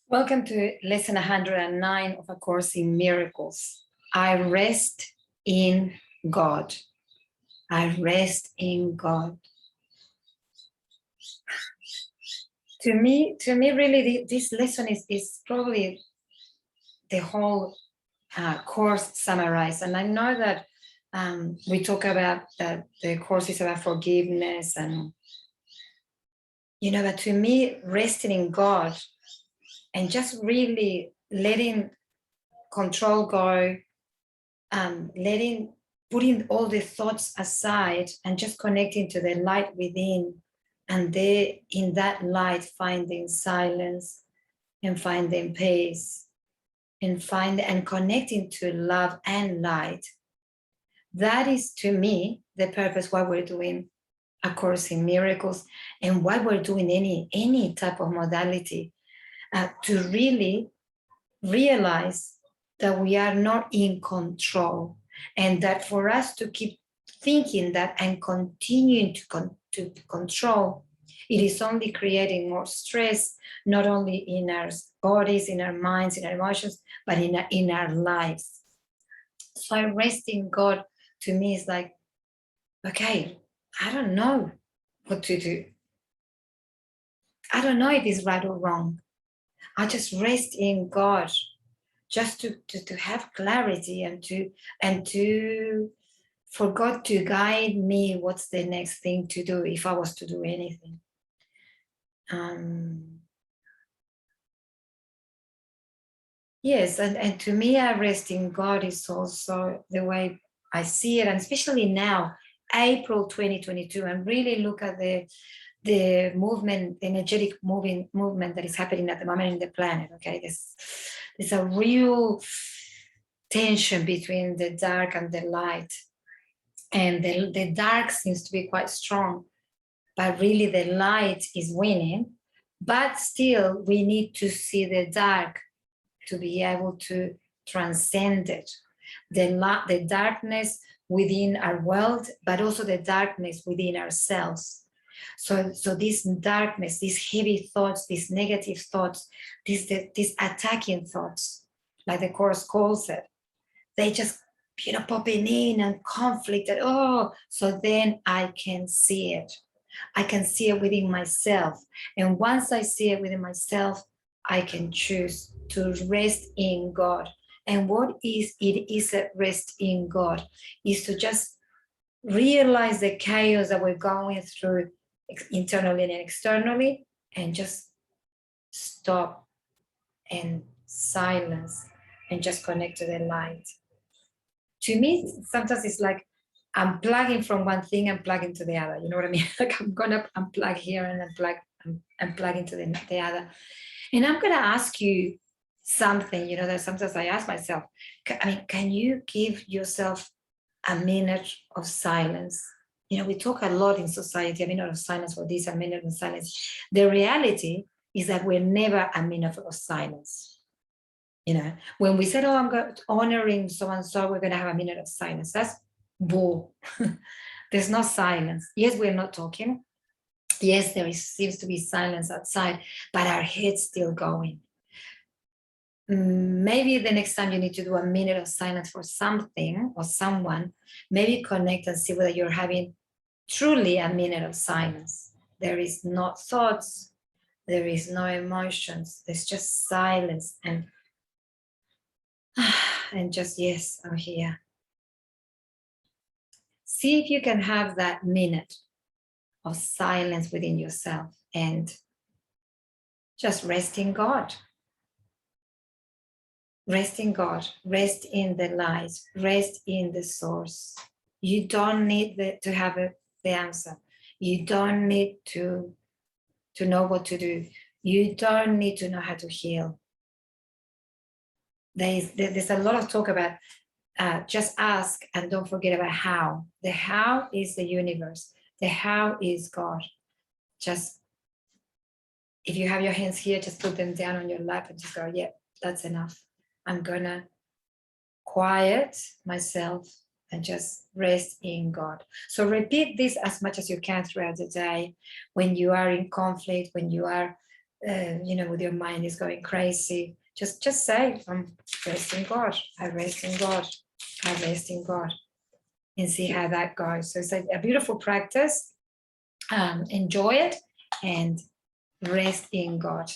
Welcome to lesson 109 of A Course in Miracles. I rest in God. I rest in God. To me, really, this lesson is probably the whole course summarized. And I know that we talk about that the course is about forgiveness, and but to me, resting in God and just really letting control go, putting all the thoughts aside and just connecting to the light within, and there in that light finding silence and finding peace and connecting to love and light. That is, to me, the purpose why we're doing A Course in Miracles and why we're doing any type of modality, to really realize that we are not in control, and that for us to keep thinking that and continuing to control, it is only creating more stress, not only in our bodies, in our minds, in our emotions, but in our lives. So I rest in God, to me, is like, okay, I don't know what to do. I don't know if it's right or wrong. I just rest in God, just to have clarity and to for God to guide me what's the next thing to do if I was to do anything. Yes, and to me, I rest in God is also the way I see it, and especially now, April 2022, and really look at the movement, the energetic movement that is happening at the moment in the planet. Okay, there's a real tension between the dark and the light, and the dark seems to be quite strong, but really the light is winning. But still, we need to see the dark to be able to transcend it, the darkness within our world, but also the darkness within ourselves. So this darkness, these heavy thoughts, these negative thoughts, these attacking thoughts, like the Course calls it, they just popping in and conflict. So then I can see it. I can see it within myself. And once I see it within myself, I can choose to rest in God. And what is a rest in God? Is to just realize the chaos that we're going through internally and externally, and just stop and silence and just connect to the light. To me, sometimes it's like I'm plugging from one thing and plugging to the other. You know what I mean? Like I'm gonna unplug here and unplug into the other. And I'm gonna ask you something. That sometimes I ask myself. Can you give yourself a minute of silence? We talk a lot in society, a minute of silence for this, a minute of silence. The reality is that we're never a minute of silence. When we said, I'm honoring so-and-so, we're going to have a minute of silence. That's bull. There's no silence. Yes, we're not talking. Yes, seems to be silence outside, but our head's still going. Maybe the next time you need to do a minute of silence for something or someone, maybe connect and see whether you're having truly a minute of silence. There is no thoughts. There is no emotions. There's just silence and just, yes, I'm here. See if you can have that minute of silence within yourself and just rest in God. Rest in God, rest in the light, rest in the source. You don't need to have the answer. You don't need to know what to do. You don't need to know how to heal. There's a lot of talk about just ask and don't forget about how. The how is the universe. The how is God. Just, if you have your hands here, just put them down on your lap and just go, yeah, that's enough. I'm gonna quiet myself and just rest in God. So repeat this as much as you can throughout the day. When you are in conflict, when you are with your mind is going crazy, just say, I'm rest in God. I rest in God. I rest in God, and see how that goes. So it's a beautiful practice. Enjoy it and rest in God.